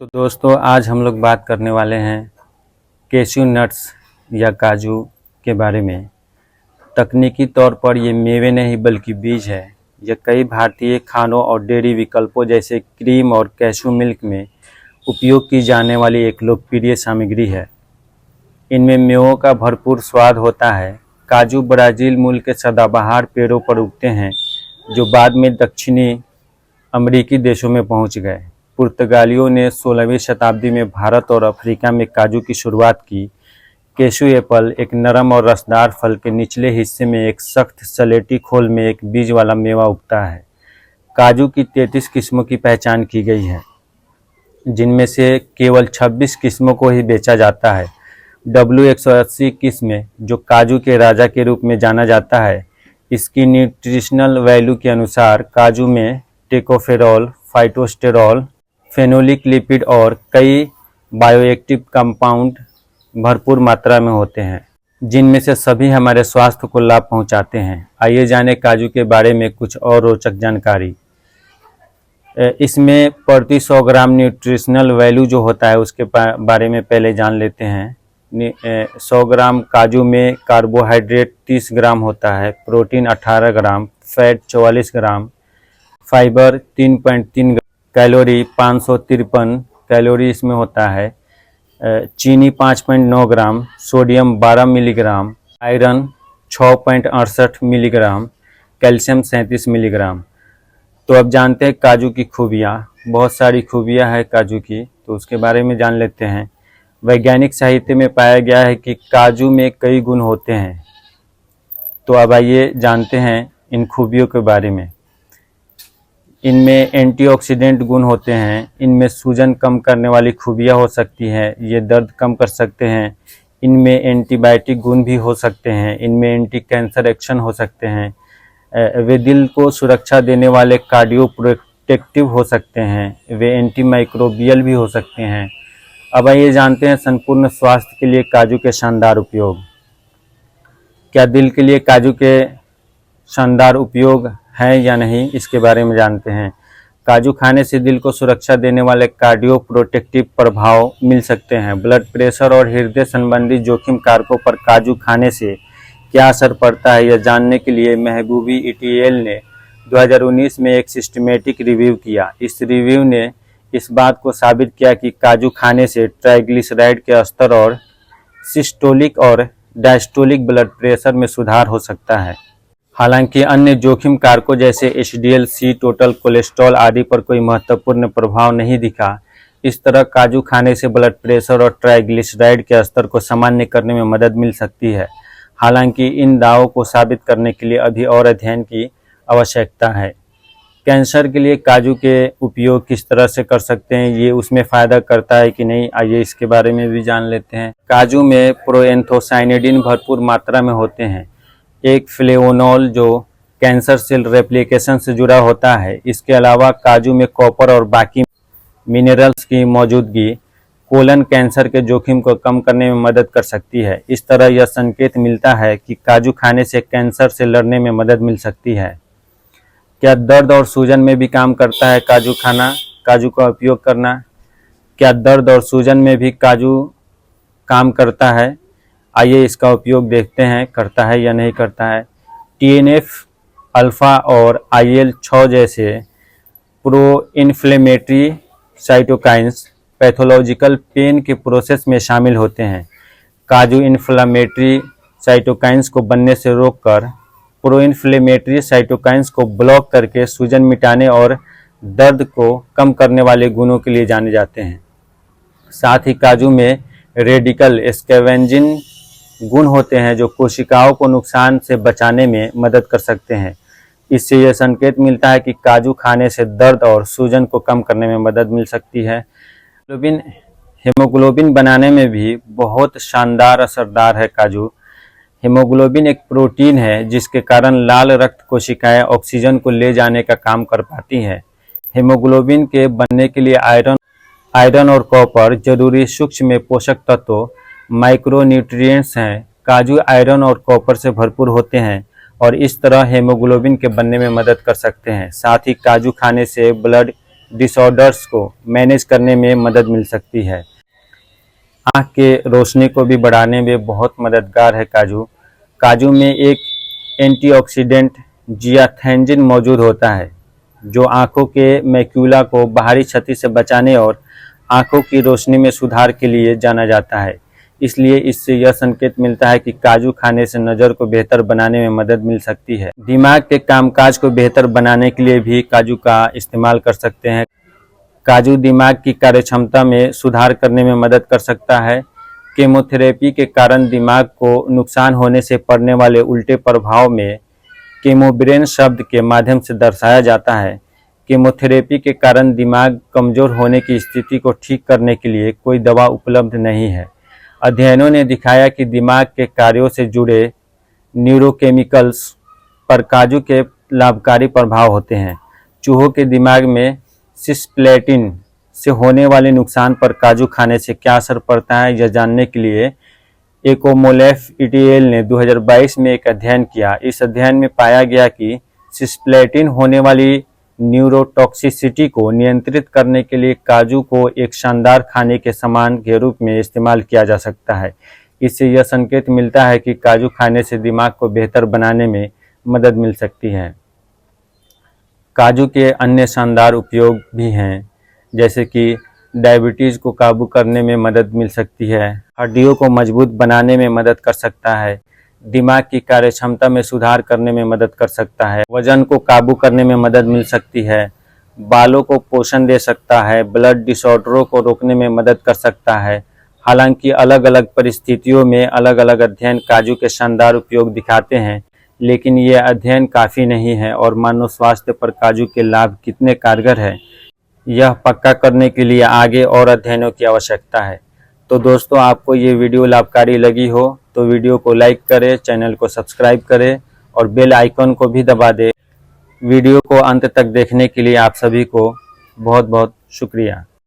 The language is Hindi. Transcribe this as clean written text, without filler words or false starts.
तो दोस्तों आज हम लोग बात करने वाले हैं कैश्यू नट्स या काजू के बारे में। तकनीकी तौर पर ये मेवे नहीं बल्कि बीज है। यह कई भारतीय खानों और डेयरी विकल्पों जैसे क्रीम और कैश्यू मिल्क में उपयोग की जाने वाली एक लोकप्रिय सामग्री है। इनमें मेवों का भरपूर स्वाद होता है। काजू ब्राज़ील मूल के सदाबहार पेड़ों पर उगते हैं जो बाद में दक्षिणी अमेरिकी देशों में पहुंच गए। पुर्तगालियों ने 16वीं शताब्दी में भारत और अफ्रीका में काजू की शुरुआत की। कैश्यू एप्पल एक नरम और रसदार फल के निचले हिस्से में एक सख्त सलेटी खोल में एक बीज वाला मेवा उगता है। काजू की 33 किस्मों की पहचान की गई है, जिनमें से केवल 26 किस्मों को ही बेचा जाता है। W180 किस्म जो काजू के राजा के रूप में जाना जाता है। इसकी न्यूट्रिशनल वैल्यू के अनुसार काजू में टेकोफेरॉल, फाइटोस्टेरॉल, फेनोलिक लिपिड और कई बायोएक्टिव कंपाउंड भरपूर मात्रा में होते हैं, जिनमें से सभी हमारे स्वास्थ्य को लाभ पहुंचाते हैं। आइए जानें काजू के बारे में कुछ और रोचक जानकारी। इसमें प्रति 100 ग्राम न्यूट्रिशनल वैल्यू जो होता है उसके बारे में पहले जान लेते हैं। 100 ग्राम काजू में कार्बोहाइड्रेट 30 ग्राम होता है, protein 18 gram, fat 44 gram, fibre 3.3 gram, calorie 553 calorie इसमें होता है, चीनी 5.9 gram, sodium 12 milligram, iron 6.68 milligram, calcium 37 milligram. तो अब जानते हैं काजू की खूबियाँ। बहुत सारी खूबियाँ हैं काजू की, तो उसके बारे में जान लेते हैं। वैज्ञानिक साहित्य में पाया गया है कि काजू में कई गुण होते हैं। तो अब आइए जानते हैं इन खूबियों के बारे में। इनमें एंटीऑक्सीडेंट गुण होते हैं। इनमें सूजन कम करने वाली खूबियाँ हो सकती हैं। ये दर्द कम कर सकते हैं। इनमें एंटीबायोटिक गुण भी हो सकते हैं। इनमें एंटी कैंसर एक्शन हो सकते हैं। वे दिल को सुरक्षा देने वाले कार्डियो प्रोटेक्टिव हो सकते हैं। वे एंटी माइक्रोबियल भी हो सकते हैं। अब आइए जानते हैं संपूर्ण स्वास्थ्य के लिए काजू के शानदार उपयोग। क्या दिल के लिए काजू के शानदार उपयोग हैं या नहीं, इसके बारे में जानते हैं। काजू खाने से दिल को सुरक्षा देने वाले कार्डियो प्रोटेक्टिव प्रभाव मिल सकते हैं। ब्लड प्रेशर और हृदय संबंधी जोखिम कारकों पर काजू खाने से क्या असर पड़ता है, यह जानने के लिए महबूबी इटीएल ने 2019 में एक सिस्टमेटिक रिव्यू किया। इस रिव्यू ने इस बात को साबित किया कि काजू खाने से ट्राइग्लिसराइड के स्तर और सिस्टोलिक और डायस्टोलिक ब्लड प्रेशर में सुधार हो सकता है। हालांकि अन्य जोखिम कारकों जैसे HDL-C, टोटल कोलेस्ट्रॉल आदि पर कोई महत्वपूर्ण प्रभाव नहीं दिखा। इस तरह काजू खाने से ब्लड प्रेशर और ट्राइग्लिसराइड के स्तर को सामान्य करने में मदद मिल सकती है। हालांकि इन दावों को साबित करने के लिए अभी और अध्ययन की आवश्यकता है। कैंसर के लिए काजू के उपयोग किस तरह से कर सकते हैं, ये उसमें फ़ायदा करता है कि नहीं, आइए इसके बारे में भी जान लेते हैं। काजू में प्रोएंथोसाइनिडिन भरपूर मात्रा में होते हैं, एक फ्लेवोनॉल जो कैंसर सेल रेप्लिकेशन से जुड़ा होता है। इसके अलावा काजू में कॉपर और बाकी मिनरल्स की मौजूदगी कोलन कैंसर के जोखिम को कम करने में मदद कर सकती है। इस तरह यह संकेत मिलता है कि काजू खाने से कैंसर से लड़ने में मदद मिल सकती है। क्या दर्द और सूजन में भी काम करता है काजू खाना, काजू का उपयोग करना? क्या दर्द और सूजन में भी काजू काम करता है? आइए इसका उपयोग देखते हैं करता है या नहीं करता है। TNF अल्फा और IL-6 जैसे pro inflammatory cytokines pathological pain के प्रोसेस में शामिल होते हैं। काजू इन्फ्लेमेटरी साइटोकाइंस को बनने से रोककर प्रो इन्फ्लेमेटरी साइटोकाइंस को ब्लॉक करके सूजन मिटाने और दर्द को कम करने वाले गुणों के लिए जाने जाते हैं। साथ ही काजू में रेडिकल स्कैवेंजिंग गुण होते हैं जो कोशिकाओं को नुकसान से बचाने में मदद कर सकते हैं। इससे यह संकेत मिलता है कि काजू खाने से दर्द और सूजन को कम करने में मदद मिल सकती है। हीमोग्लोबिन बनाने में भी बहुत शानदार असरदार है काजू। हीमोग्लोबिन एक प्रोटीन है जिसके कारण लाल रक्त कोशिकाएं ऑक्सीजन को ले जाने का काम कर पाती हैं। हीमोग्लोबिन के बनने के लिए आयरन और कॉपर जरूरी सूक्ष्म पोषक तत्व माइक्रोन्यूट्रिएंट्स हैं। काजू आयरन और कॉपर से भरपूर होते हैं और इस तरह हीमोग्लोबिन के बनने में मदद कर सकते हैं। साथ ही काजू खाने से ब्लड डिसऑर्डर्स को मैनेज करने में मदद मिल सकती है। आँख के रोशनी को भी बढ़ाने में बहुत मददगार है काजू। काजू में एक एंटीऑक्सीडेंट जियाथेंजिन मौजूद होता है जो आँखों के मैक्यूला को बाहरी क्षति से बचाने और आँखों की रोशनी में सुधार के लिए जाना जाता है। इसलिए इससे यह संकेत मिलता है कि काजू खाने से नज़र को बेहतर बनाने में मदद मिल सकती है। दिमाग के कामकाज को बेहतर बनाने के लिए भी काजू का इस्तेमाल कर सकते हैं। काजू दिमाग की कार्यक्षमता में सुधार करने में मदद कर सकता है। केमोथेरेपी के कारण दिमाग को नुकसान होने से पड़ने वाले उल्टे प्रभाव में केमोब्रेन शब्द के माध्यम से दर्शाया जाता है। केमोथेरेपी के कारण दिमाग कमज़ोर होने की स्थिति को ठीक करने के लिए कोई दवा उपलब्ध नहीं है। अध्ययनों ने दिखाया कि दिमाग के कार्यों से जुड़े न्यूरोकेमिकल्स पर काजू के लाभकारी प्रभाव होते हैं। चूहों के दिमाग में सिस्प्लेटिन से होने वाले नुकसान पर काजू खाने से क्या असर पड़ता है, यह जानने के लिए एकोमोलेफ इटीएल ने 2022 में एक अध्ययन किया। इस अध्ययन में पाया गया कि सिस्प्लेटिन होने वाली न्यूरोटॉक्सिसिटी को नियंत्रित करने के लिए काजू को एक शानदार खाने के सामान के रूप में इस्तेमाल किया जा सकता है। इससे यह संकेत मिलता है कि काजू खाने से दिमाग को बेहतर बनाने में मदद मिल सकती है। काजू के अन्य शानदार उपयोग भी हैं, जैसे कि डायबिटीज़ को काबू करने में मदद मिल सकती है, हड्डियों को मजबूत बनाने में मदद कर सकता है, दिमाग की कार्यक्षमता में सुधार करने में मदद कर सकता है, वजन को काबू करने में मदद मिल सकती है, बालों को पोषण दे सकता है, ब्लड डिसऑर्डरों को रोकने में मदद कर सकता है। हालांकि अलग अलग परिस्थितियों में अलग अलग अध्ययन काजू के शानदार उपयोग दिखाते हैं, लेकिन ये अध्ययन काफ़ी नहीं है और मानव स्वास्थ्य पर काजू के लाभ कितने कारगर है, यह पक्का करने के लिए आगे और अध्ययनों की आवश्यकता है। तो दोस्तों, आपको ये वीडियो लाभकारी लगी हो तो वीडियो को लाइक करें, चैनल को सब्सक्राइब करें और बेल आइकन को भी दबा दें। वीडियो को अंत तक देखने के लिए आप सभी को बहुत बहुत शुक्रिया।